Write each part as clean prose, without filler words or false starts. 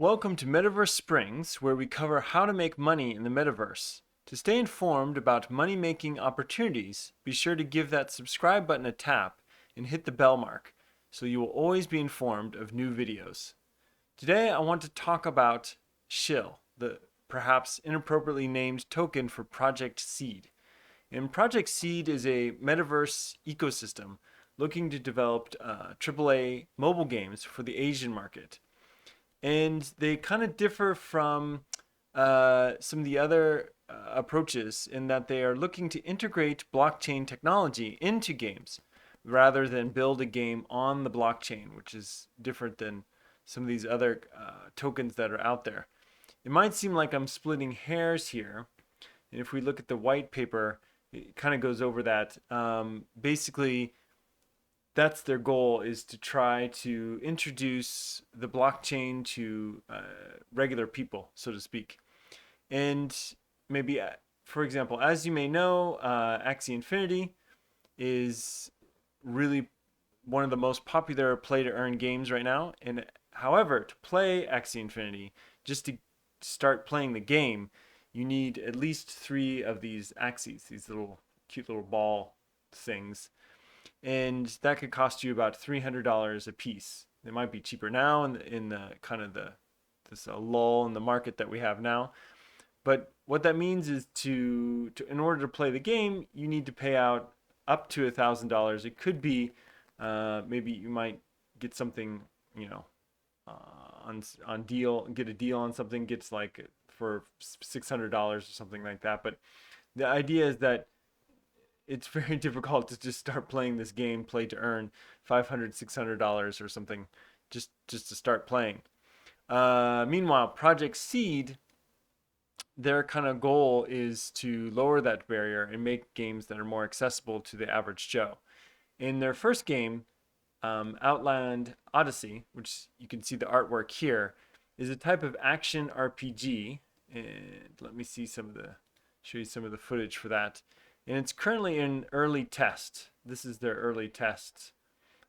Welcome to Metaverse Springs, where we cover how to make money in the metaverse. To stay informed about money making opportunities, be sure to give that subscribe button a tap and hit the bell mark so you will always be informed of new videos. Today, I want to talk about SHILL, the perhaps inappropriately named token for Project Seed. And Project Seed is a metaverse ecosystem looking to develop AAA mobile games for the Asian market. And they kind of differ from some of the other approaches in that they are looking to integrate blockchain technology into games rather than build a game on the blockchain, which is different than some of these other tokens that are out there. It might seem like I'm splitting hairs here. And if we look at the white paper, it kind of goes over that. Basically, that's their goal, is to try to introduce the blockchain to regular people, so to speak. And maybe, for example, as you may know, Axie Infinity is really one of the most popular play to earn games right now. And however, to play Axie Infinity, just to start playing the game, you need at least 3 of these Axies, these little cute little ball things, and that could cost you about $300 a piece. It might be cheaper now in the kind of this lull in the market that we have now. But what that means is to in order to play the game, you need to pay out up to $1,000. It could be maybe you might get something, on deal, get a deal on something, gets like for $600 or something like that. But the idea is that it's very difficult to just start playing this game, play to earn $500, $600 or something, just to start playing. Meanwhile, Project Seed, their kind of goal is to lower that barrier and make games that are more accessible to the average Joe. In their first game, Outland Odyssey, which you can see the artwork here, is a type of action RPG. And let me show you some of the footage for that. And it's currently in early test. This is their early test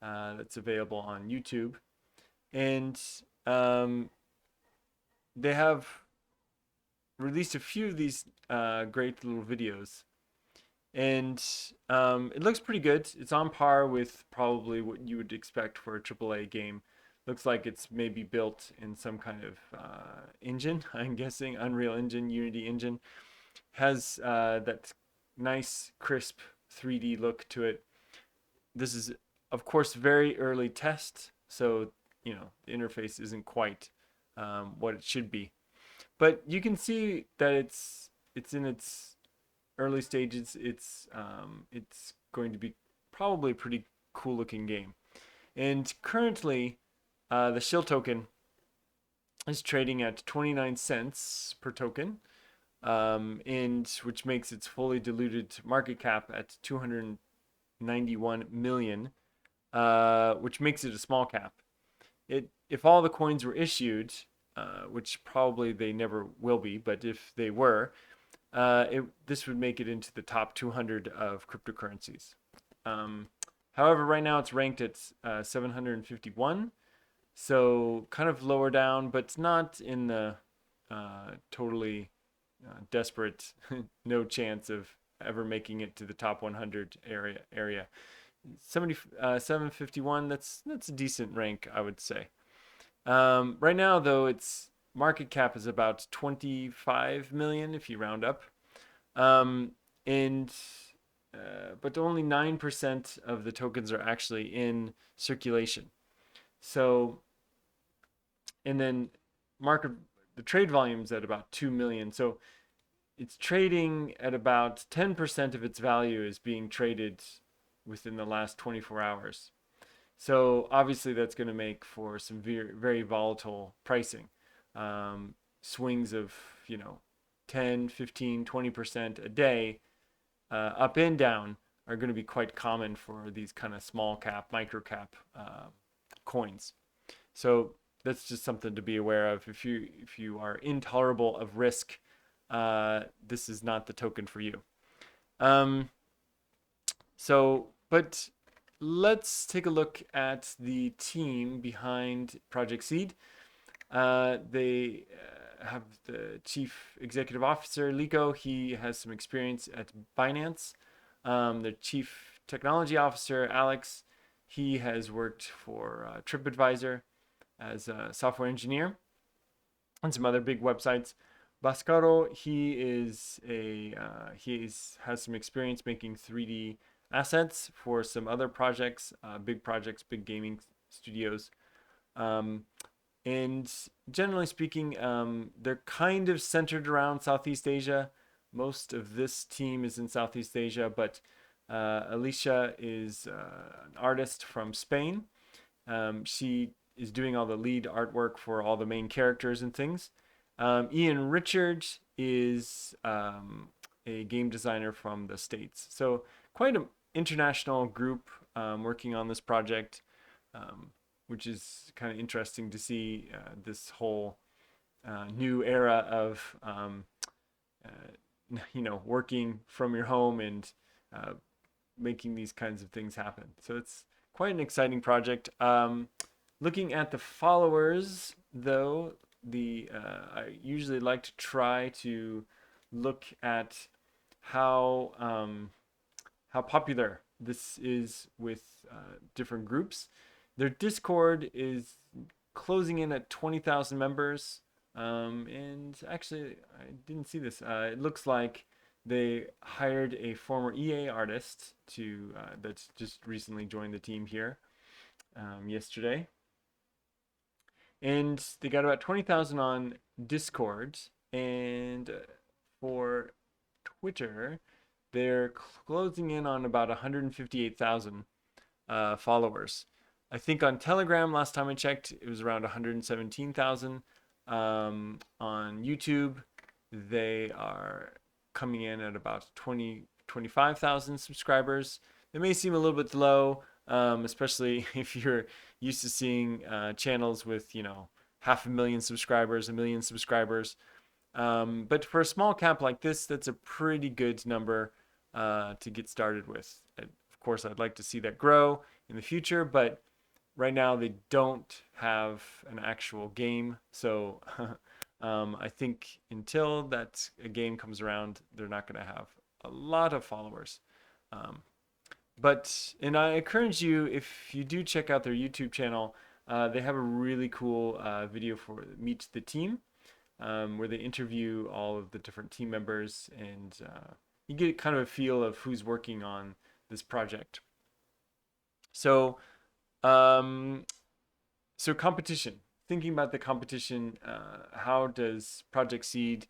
that's available on YouTube. And they have released a few of these great little videos. And it looks pretty good. It's on par with probably what you would expect for a AAA game. Looks like it's maybe built in some kind of engine, I'm guessing, Unreal Engine, Unity engine. Has that nice, crisp 3D look to it. This is, of course, very early test, so the interface isn't quite what it should be. But you can see that it's in its early stages. It's going to be probably a pretty cool looking game. And currently, the SHILL token is trading at 29 cents per token. And which makes its fully diluted market cap at 291 million, which makes it a small cap. If all the coins were issued, which probably they never will be, but if they were, this would make it into the top 200 of cryptocurrencies. However, right now it's ranked at 751, so kind of lower down, but it's not in the totally desperate, no chance of ever making it to the top 100 area. 751. That's a decent rank, I would say. Right now, though, its market cap is about 25 million if you round up, and but only 9% of the tokens are actually in circulation. So, and then the trade volume is at about 2 million. So it's trading at about 10% of its value is being traded within the last 24 hours. So obviously that's going to make for some very, very volatile pricing. Swings of, 10, 15, 20% a day, up and down, are going to be quite common for these kind of small cap, micro cap coins. So that's just something to be aware of. If you are intolerable of risk, this is not the token for you. But let's take a look at the team behind Project Seed. They have the chief executive officer, Lico. He has some experience at Binance. The chief technology officer, Alex, he has worked for TripAdvisor as a software engineer and some other big websites. Bascaro, has some experience making 3D assets for some other projects, big gaming studios. Um, and generally speaking, they're kind of centered around Southeast Asia. Most of this team is in Southeast Asia, but Alicia is an artist from Spain. She is doing all the lead artwork for all the main characters and things. Ian Richards is a game designer from the States. So quite an international group working on this project, which is kind of interesting to see this whole new era of working from your home and uh, making these kinds of things happen. So it's quite an exciting project. Looking at the followers, though, I usually like to try to look at how popular this is with different groups. Their Discord is closing in at 20,000 members. And actually, I didn't see this. It looks like they hired a former EA artist that's just recently joined the team here yesterday, and they got about 20,000 on Discord, and for Twitter, they're closing in on about 158,000 followers. I think on Telegram, last time I checked, it was around 117,000. On YouTube, they are coming in at about 25,000 subscribers. It may seem a little bit low, especially if you're used to seeing channels with, 500,000 subscribers, 1 million subscribers. But for a small cap like this, that's a pretty good number to get started with. Of course, I'd like to see that grow in the future, but right now they don't have an actual game. So I think until that a game comes around, they're not going to have a lot of followers. Um, and I encourage you, if you do check out their YouTube channel, they have a really cool video for Meet the Team, where they interview all of the different team members, and you get kind of a feel of who's working on this project. So, um, competition. Thinking about the competition, how does Project Seed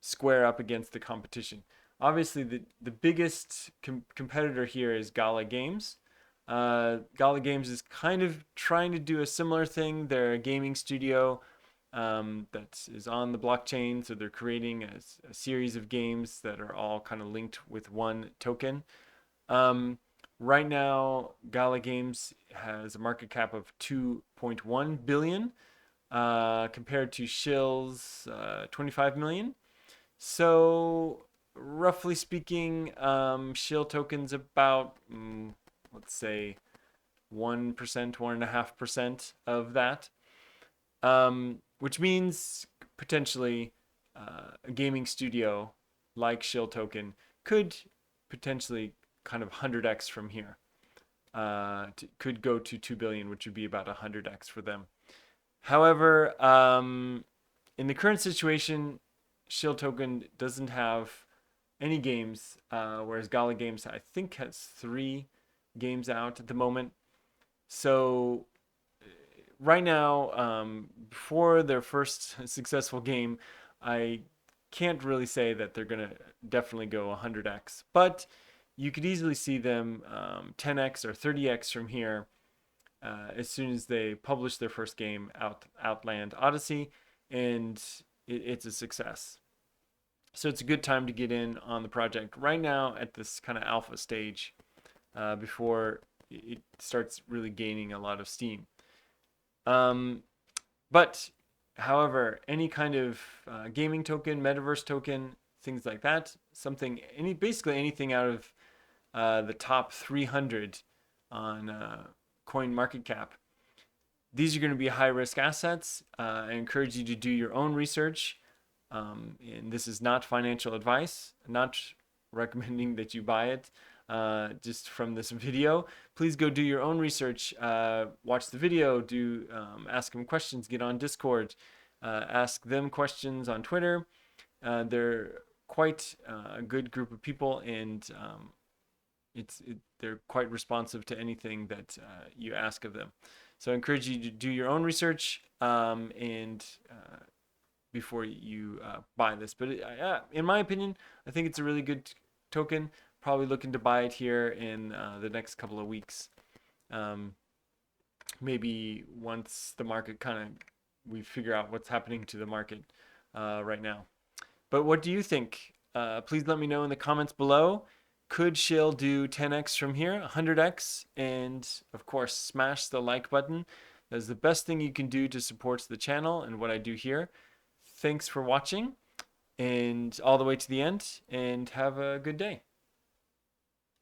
square up against the competition? Obviously, the biggest competitor here is Gala Games. Gala Games is kind of trying to do a similar thing. They're a gaming studio that is on the blockchain, so they're creating a series of games that are all kind of linked with one token. Right now, Gala Games has a market cap of 2.1 billion, compared to SHILL's 25 million. So, roughly speaking, SHILL tokens about, let's say, 1%, 1.5% of that, which means potentially a gaming studio like SHILL token could potentially kind of 100x from here. Could go to 2 billion, which would be about 100x for them. However, in the current situation, SHILL token doesn't have any games, whereas Gala Games, I think, has 3 games out at the moment. So right now, before their first successful game, I can't really say that they're going to definitely go 100x, but you could easily see them 10x or 30x from here as soon as they publish their first game, Outland Odyssey, and it's a success. So it's a good time to get in on the project right now at this kind of alpha stage before it starts really gaining a lot of steam. But however, any kind of gaming token, metaverse token, things like that, basically anything out of the top 300 on CoinMarketCap, these are going to be high risk assets. I encourage you to do your own research. And this is not financial advice, not recommending that you buy it just from this video. Please go do your own research, watch the video, ask them questions, get on Discord, ask them questions on Twitter. They're quite a good group of people, and they're quite responsive to anything that you ask of them. So I encourage you to do your own research and before you buy this. But in my opinion, I think it's a really good token. Probably looking to buy it here in the next couple of weeks. Maybe once the market we figure out what's happening to the market right now. But what do you think? Please let me know in the comments below. Could SHILL do 10x from here, 100x? And of course, smash the like button. That's the best thing you can do to support the channel and what I do here. Thanks for watching and all the way to the end, and have a good day.